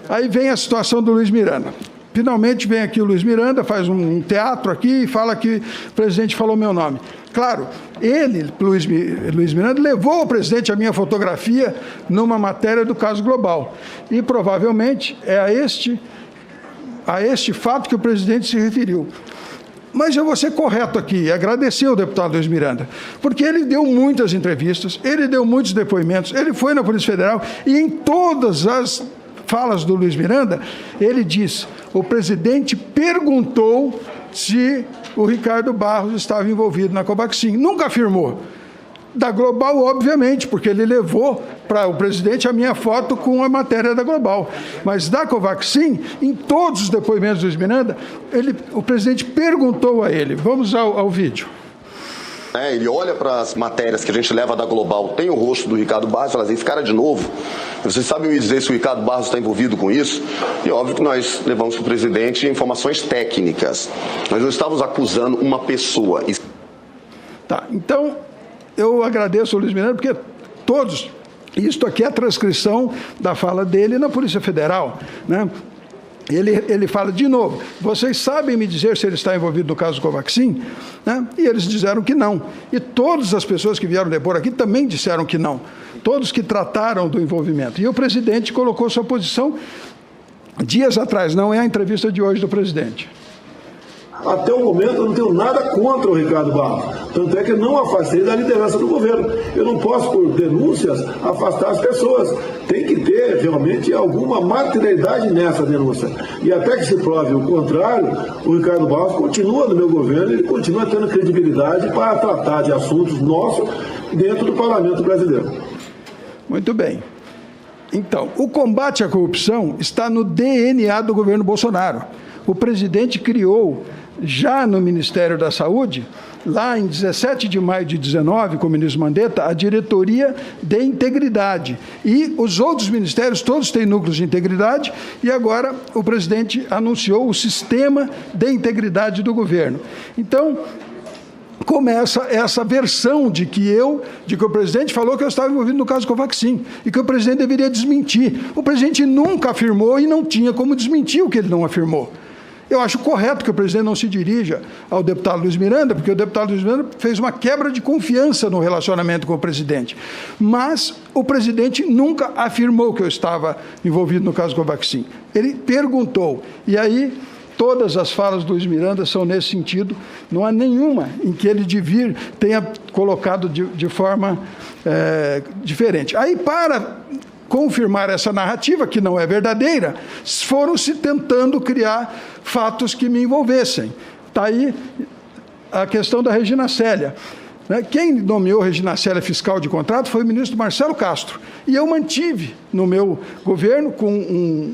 Aí vem a situação do Luiz Miranda. Finalmente vem aqui o Luiz Miranda, faz um teatro aqui e fala que o presidente falou meu nome. Claro, ele, Luiz Miranda, levou ao presidente a minha fotografia numa matéria do Caso Global. E provavelmente é a este fato que o presidente se referiu. Mas eu vou ser correto aqui e agradecer ao deputado Luiz Miranda, porque ele deu muitas entrevistas, ele deu muitos depoimentos, ele foi na Polícia Federal e em todas as falas do Luiz Miranda, ele diz, o presidente perguntou se o Ricardo Barros estava envolvido na Covaxin. Nunca afirmou. Da Global, obviamente, porque ele levou para o presidente a minha foto com a matéria da Global. Mas da Covaxin, em todos os depoimentos do Luiz Miranda, o presidente perguntou a ele. Vamos ao vídeo. Ele olha para as matérias que a gente leva da Global, tem o rosto do Ricardo Barros e fala assim, esse cara de novo, vocês sabem me dizer se o Ricardo Barros está envolvido com isso? E óbvio que nós levamos para o presidente informações técnicas. Nós não estávamos acusando uma pessoa. Tá, então eu agradeço ao Luiz Miranda, porque todos, isto aqui é a transcrição da fala dele na Polícia Federal, né? Ele fala de novo, vocês sabem me dizer se ele está envolvido no caso do Covaxin? Né? E eles disseram que não. E todas as pessoas que vieram depor aqui também disseram que não. Todos que trataram do envolvimento. E o presidente colocou sua posição dias atrás, não é a entrevista de hoje do presidente. Até o momento eu não tenho nada contra o Ricardo Barros, tanto é que eu não afastei da liderança do governo. Eu não posso, por denúncias, afastar as pessoas. Tem que ter realmente alguma materialidade nessa denúncia. E até que se prove o contrário, o Ricardo Barros continua no meu governo, ele continua tendo credibilidade para tratar de assuntos nossos dentro do Parlamento brasileiro. Muito bem. Então, o combate à corrupção está no DNA do governo Bolsonaro. O presidente criou, já no Ministério da Saúde, lá em 17 de maio de 19, com o ministro Mandetta, a Diretoria de Integridade. E os outros ministérios, todos têm núcleos de integridade, e agora o presidente anunciou o sistema de integridade do governo. Então, começa essa versão de que o presidente falou que eu estava envolvido no caso Covaxin e que o presidente deveria desmentir. O presidente nunca afirmou e não tinha como desmentir o que ele não afirmou. Eu acho correto que o presidente não se dirija ao deputado Luiz Miranda, porque o deputado Luiz Miranda fez uma quebra de confiança no relacionamento com o presidente. Mas o presidente nunca afirmou que eu estava envolvido no caso Covaxin. Ele perguntou. E aí, todas as falas do Luiz Miranda são nesse sentido. Não há nenhuma em que ele de vir tenha colocado de forma diferente. Aí, para confirmar essa narrativa, que não é verdadeira, foram se tentando criar fatos que me envolvessem. Está aí a questão da Regina Célia. Quem nomeou Regina Célia fiscal de contrato foi o ministro Marcelo Castro. E eu mantive no meu governo com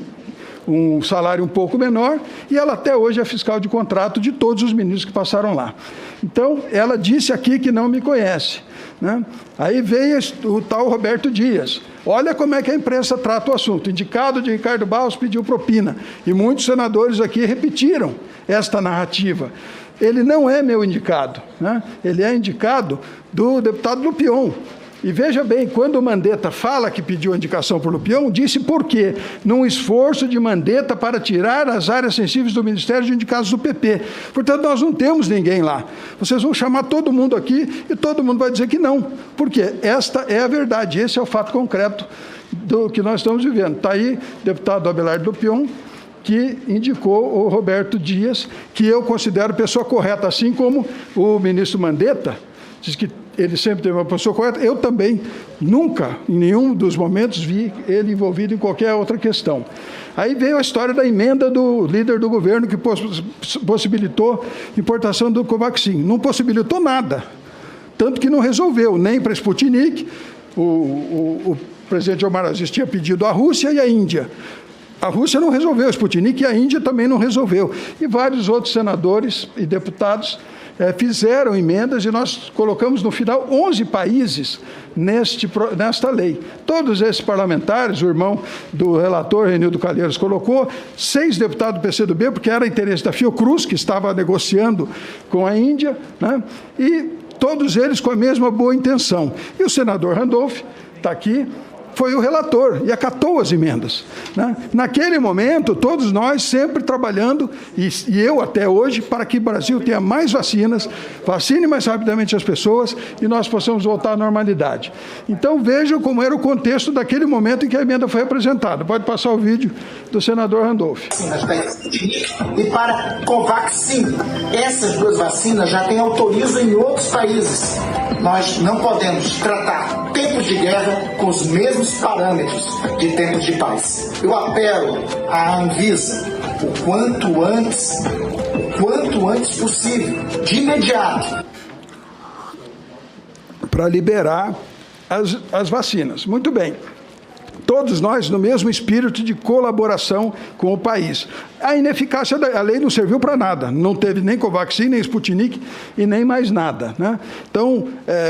um salário um pouco menor, e ela até hoje é fiscal de contrato de todos os ministros que passaram lá. Então, ela disse aqui que não me conhece. Né? Aí veio o tal Roberto Dias. Olha como é que a imprensa trata o assunto. Indicado de Ricardo Barros pediu propina. E muitos senadores aqui repetiram esta narrativa. Ele não é meu indicado. Né? Ele é indicado do deputado Lupion. E veja bem, quando o Mandetta fala que pediu a indicação por Lupion, disse por quê? Num esforço de Mandetta para tirar as áreas sensíveis do Ministério de indicados do PP. Portanto, nós não temos ninguém lá. Vocês vão chamar todo mundo aqui e todo mundo vai dizer que não. Porque esta é a verdade, esse é o fato concreto do que nós estamos vivendo. Está aí, deputado Abelardo Lupion, que indicou o Roberto Dias, que eu considero pessoa correta, assim como o ministro Mandetta diz que ele sempre teve uma posição correta. Eu também nunca, em nenhum dos momentos, vi ele envolvido em qualquer outra questão. Aí veio a história da emenda do líder do governo que possibilitou a importação do Covaxin. Não possibilitou nada, tanto que não resolveu, nem para a Sputnik. O presidente Omar Aziz tinha pedido a Rússia e a Índia. A Rússia não resolveu, a Sputnik e a Índia também não resolveu. E vários outros senadores e deputados fizeram emendas e nós colocamos no final 11 países nesta lei. Todos esses parlamentares, o irmão do relator, Renildo Calheiros, colocou 6 deputados do PCdoB, porque era interesse da Fiocruz, que estava negociando com a Índia, né? E todos eles com a mesma boa intenção. E o senador Randolph está aqui, foi o relator e acatou as emendas, né? Naquele momento, todos nós sempre trabalhando, e eu até hoje, para que o Brasil tenha mais vacinas, vacine mais rapidamente as pessoas e nós possamos voltar à normalidade. Então, vejam como era o contexto daquele momento em que a emenda foi apresentada. Pode passar o vídeo do senador Randolph. E para Covaxin, essas duas vacinas já têm autorizo em outros países. Nós não podemos tratar tempos de guerra com os mesmos parâmetros de tempos de paz. Eu apelo à Anvisa o quanto antes possível, de imediato, para liberar as vacinas. Muito bem. Todos nós no mesmo espírito de colaboração com o país. A ineficácia da lei não serviu para nada. Não teve nem Covaxin, nem Sputnik e nem mais nada, né? Então,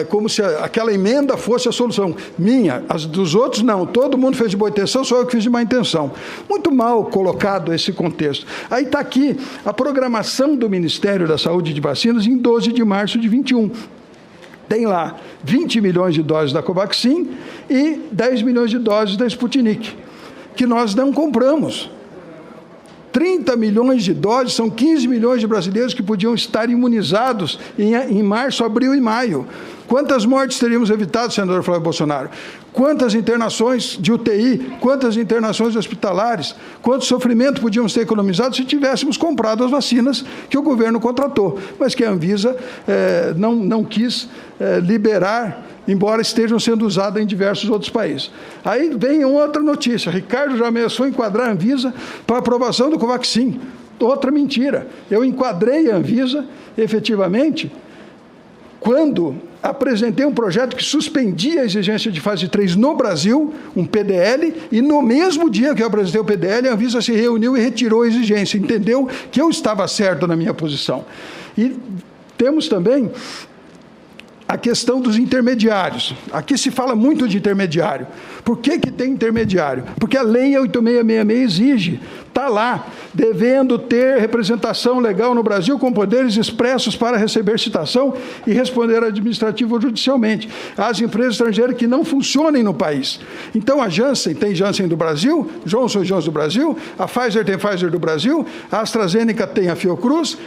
como se aquela emenda fosse a solução. Minha, as dos outros não. Todo mundo fez de boa intenção, só eu que fiz de má intenção. Muito mal colocado esse contexto. Aí está aqui a programação do Ministério da Saúde de vacinas em 12 de março de 21. Tem lá 20 milhões de doses da Covaxin e 10 milhões de doses da Sputnik, que nós não compramos. 30 milhões de doses, são 15 milhões de brasileiros que podiam estar imunizados em março, abril e maio. Quantas mortes teríamos evitado, senador Flávio Bolsonaro? Quantas internações de UTI, quantas internações hospitalares, quanto sofrimento podíamos ter economizado se tivéssemos comprado as vacinas que o governo contratou, mas que a Anvisa não quis liberar, embora estejam sendo usadas em diversos outros países. Aí vem outra notícia, Ricardo já ameaçou enquadrar a Anvisa para aprovação do Covaxin. Outra mentira. Eu enquadrei a Anvisa, efetivamente, quando apresentei um projeto que suspendia a exigência de fase 3 no Brasil, um PDL, e no mesmo dia que eu apresentei o PDL, a Anvisa se reuniu e retirou a exigência, entendeu que eu estava certo na minha posição. E temos também a questão dos intermediários. Aqui se fala muito de intermediário. Por que tem intermediário? Porque a Lei 8666 exige, está lá, devendo ter representação legal no Brasil com poderes expressos para receber citação e responder administrativo ou judicialmente às empresas estrangeiras que não funcionem no país. Então, a Janssen tem Janssen do Brasil, Johnson & Johnson do Brasil, a Pfizer tem Pfizer do Brasil, a AstraZeneca tem a Fiocruz,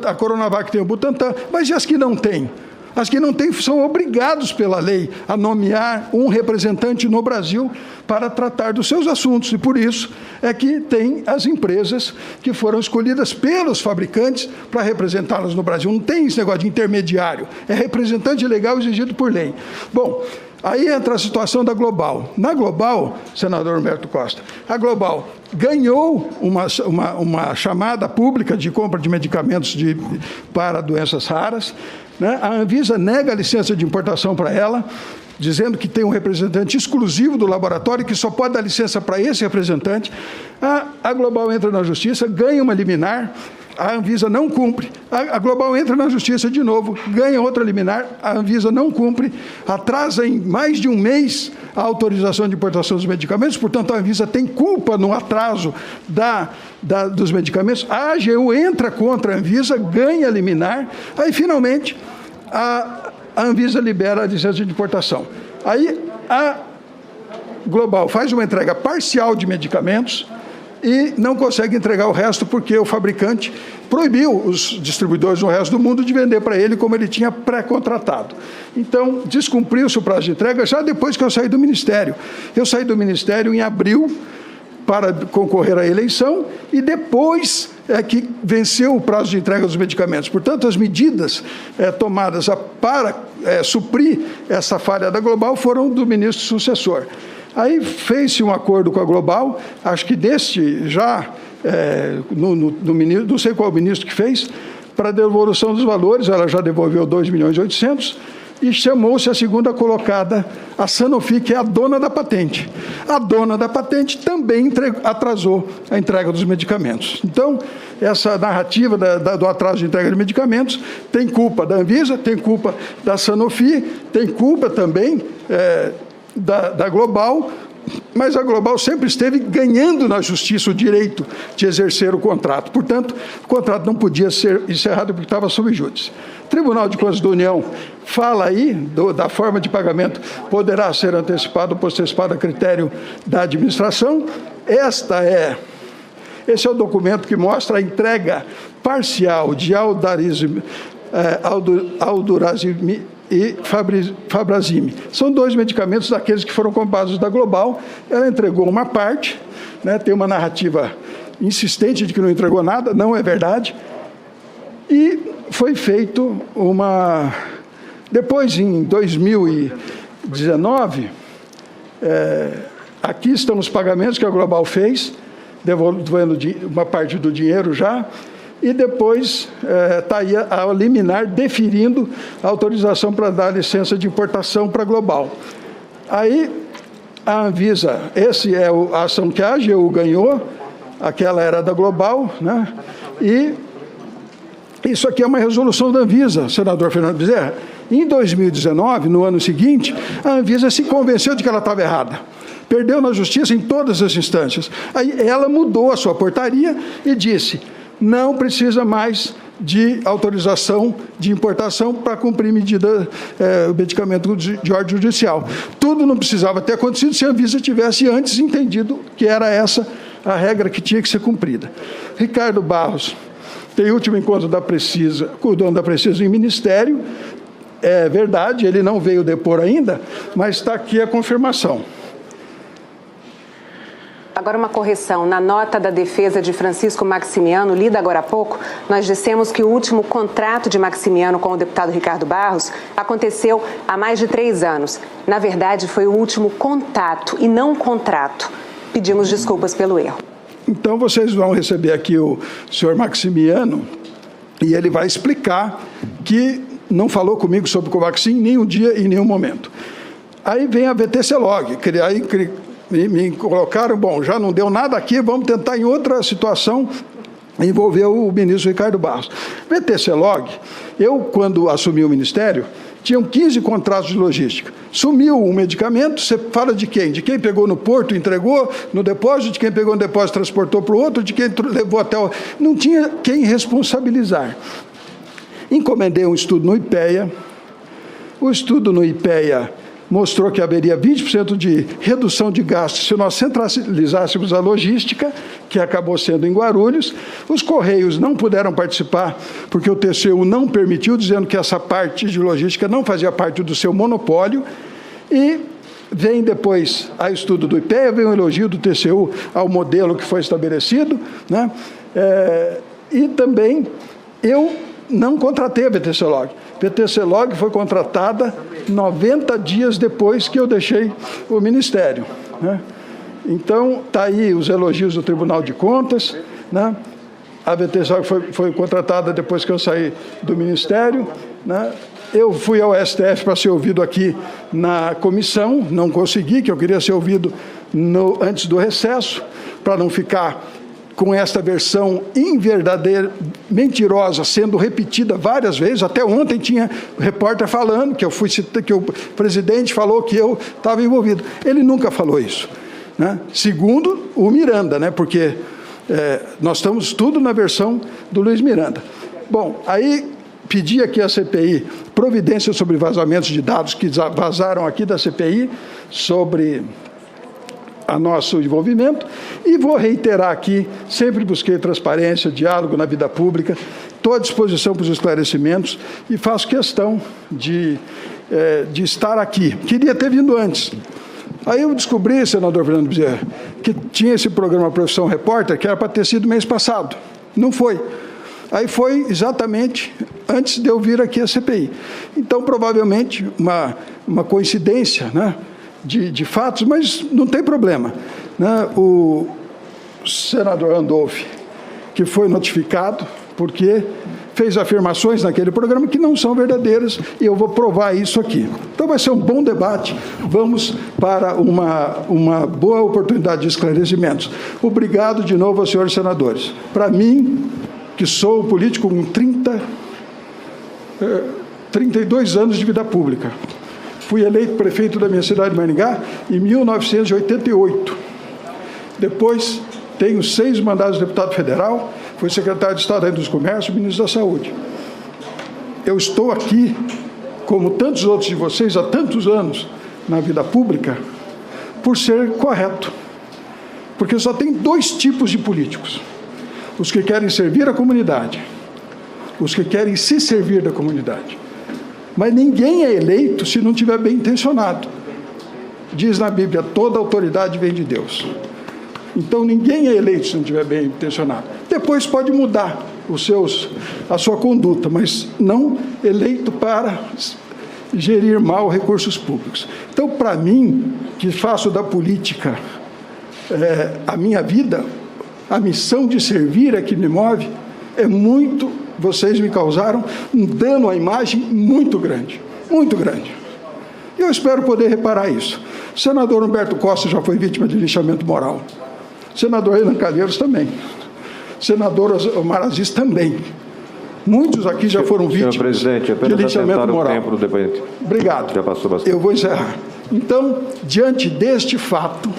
a Coronavac tem o Butantan, mas e as que não têm? As que não têm são obrigados pela lei a nomear um representante no Brasil para tratar dos seus assuntos. E por isso é que tem as empresas que foram escolhidas pelos fabricantes para representá-las no Brasil. Não tem esse negócio de intermediário. É representante legal exigido por lei. Bom, aí entra a situação da Global. Na Global, senador Humberto Costa, a Global ganhou uma chamada pública de compra de medicamentos para doenças raras, né? A Anvisa nega a licença de importação para ela, dizendo que tem um representante exclusivo do laboratório que só pode dar licença para esse representante. A Global entra na justiça, ganha uma liminar, a Anvisa não cumpre, a Global entra na justiça de novo, ganha outra liminar, a Anvisa não cumpre, atrasa em mais de um mês a autorização de importação dos medicamentos, portanto, a Anvisa tem culpa no atraso dos medicamentos. A AGU entra contra a Anvisa, ganha liminar, aí, finalmente, a Anvisa libera a licença de importação. Aí, a Global faz uma entrega parcial de medicamentos e não consegue entregar o resto porque o fabricante proibiu os distribuidores no resto do mundo de vender para ele como ele tinha pré-contratado. Então, descumpriu-se o prazo de entrega já depois que eu saí do Ministério. Eu saí do Ministério em abril para concorrer à eleição e depois é que venceu o prazo de entrega dos medicamentos. Portanto, as medidas tomadas para suprir essa falha da Global foram do ministro sucessor. Aí fez-se um acordo com a Global, acho que não sei qual ministro que fez, para a devolução dos valores, ela já devolveu 2.800.000, e chamou-se a segunda colocada, a Sanofi, que é a dona da patente. A dona da patente também atrasou a entrega dos medicamentos. Então, essa narrativa do atraso de entrega de medicamentos tem culpa da Anvisa, tem culpa da Sanofi, tem culpa também da Global, mas a Global sempre esteve ganhando na justiça o direito de exercer o contrato. Portanto, o contrato não podia ser encerrado porque estava sob júdice. O Tribunal de Contas da União fala aí da forma de pagamento, poderá ser antecipado ou postecipado a critério da administração. Esse é o documento que mostra a entrega parcial de Aldurazime e Fabrazime. São 2 medicamentos daqueles que foram comprados da Global. Ela entregou uma parte, né, tem uma narrativa insistente de que não entregou nada, não é verdade. E foi feito depois, em 2019, aqui estão os pagamentos que a Global fez, devolvendo uma parte do dinheiro já, e depois está aí a liminar deferindo a autorização para dar licença de importação para a Global. Aí a Anvisa, essa é a ação que a AGU ganhou, aquela era da Global, né? E isso aqui é uma resolução da Anvisa, senador Fernando Bezerra. Em 2019, no ano seguinte, a Anvisa se convenceu de que ela estava errada. Perdeu na justiça em todas as instâncias. Aí ela mudou a sua portaria e disse: não precisa mais de autorização de importação para cumprir medida, medicamento de ordem judicial. Tudo não precisava ter acontecido se a Anvisa tivesse antes entendido que era essa a regra que tinha que ser cumprida. Ricardo Barros tem último encontro da Precisa, com o dono da Precisa em ministério. É verdade, ele não veio depor ainda, mas está aqui a confirmação. Agora uma correção. Na nota da defesa de Francisco Maximiano, lida agora há pouco, nós dissemos que o último contrato de Maximiano com o deputado Ricardo Barros aconteceu há mais de 3 anos. Na verdade, foi o último contato e não contrato. Pedimos desculpas pelo erro. Então, vocês vão receber aqui o senhor Maximiano e ele vai explicar que não falou comigo sobre o Covaxin em nenhum dia e em nenhum momento. Aí vem a VTC-Log, aí me colocaram, bom, já não deu nada aqui, vamos tentar em outra situação envolver o ministro Ricardo Barros. VTC-Log, eu, quando assumi o ministério, tinham 15 contratos de logística. Sumiu um medicamento, você fala de quem? De quem pegou no porto e entregou no depósito, de quem pegou no depósito e transportou para o outro, de quem levou até o... Não tinha quem responsabilizar. Encomendei um estudo no IPEA. O estudo no IPEA mostrou que haveria 20% de redução de gastos se nós centralizássemos a logística, que acabou sendo em Guarulhos. Os Correios não puderam participar, porque o TCU não permitiu, dizendo que essa parte de logística não fazia parte do seu monopólio. E vem depois a estudo do IPEA, vem o elogio do TCU ao modelo que foi estabelecido, né? E também eu não contratei a VTC-Log. A VTC-Log foi contratada 90 dias depois que eu deixei o Ministério, né? Então, está aí os elogios do Tribunal de Contas, né? A VTC-Log foi contratada depois que eu saí do Ministério, né? Eu fui ao STF para ser ouvido aqui na comissão, não consegui, que eu queria ser ouvido antes do recesso, para não ficar com esta versão inverdadeira, mentirosa, sendo repetida várias vezes. Até ontem tinha repórter falando que que o presidente falou que eu estava envolvido. Ele nunca falou isso, né? Segundo o Miranda, né? Porque nós estamos tudo na versão do Luiz Miranda. Bom, aí pedi aqui à CPI providência sobre vazamentos de dados que vazaram aqui da CPI sobre a nosso envolvimento, e vou reiterar aqui, sempre busquei transparência, diálogo na vida pública, estou à disposição para os esclarecimentos e faço questão de estar aqui. Queria ter vindo antes. Aí eu descobri, senador Fernando Bezerra, que tinha esse programa Profissão Repórter, que era para ter sido mês passado. Não foi. Aí foi exatamente antes de eu vir aqui à CPI. Então, provavelmente, uma coincidência, né, de fatos, mas não tem problema, né? O senador Randolph, que foi notificado, porque fez afirmações naquele programa que não são verdadeiras, e eu vou provar isso aqui. Então vai ser um bom debate, vamos para uma boa oportunidade de esclarecimentos. Obrigado de novo aos senhores senadores. Para mim, que sou político com 32 anos de vida pública, fui eleito prefeito da minha cidade de Maringá em 1988. Depois, tenho 6 mandatos de deputado federal, fui secretário de Estado da Indústria e Comércio e ministro da Saúde. Eu estou aqui, como tantos outros de vocês, há tantos anos na vida pública, por ser correto. Porque só tem 2 tipos de políticos: os que querem servir a comunidade, os que querem se servir da comunidade. Mas ninguém é eleito se não estiver bem intencionado. Diz na Bíblia, toda autoridade vem de Deus. Então, ninguém é eleito se não estiver bem intencionado. Depois pode mudar a sua conduta, mas não eleito para gerir mal recursos públicos. Então, para mim, que faço da política a minha vida, a missão de servir é que me move, vocês me causaram um dano à imagem muito grande, muito grande. E eu espero poder reparar isso. O senador Humberto Costa já foi vítima de linchamento moral. O senador Renan Calheiros também. O senador Omar Aziz também. Muitos aqui já foram vítimas de linchamento moral. O tempo do debate. Obrigado. Já passou bastante. Eu vou encerrar. Então, diante deste fato,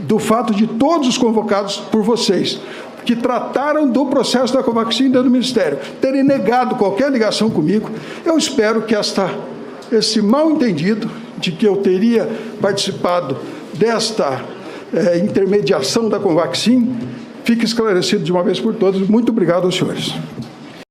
do fato de todos os convocados por vocês, que trataram do processo da Covaxin dentro do Ministério, terem negado qualquer ligação comigo, eu espero que esse mal-entendido de que eu teria participado desta intermediação da Covaxin fique esclarecido de uma vez por todas. Muito obrigado aos senhores.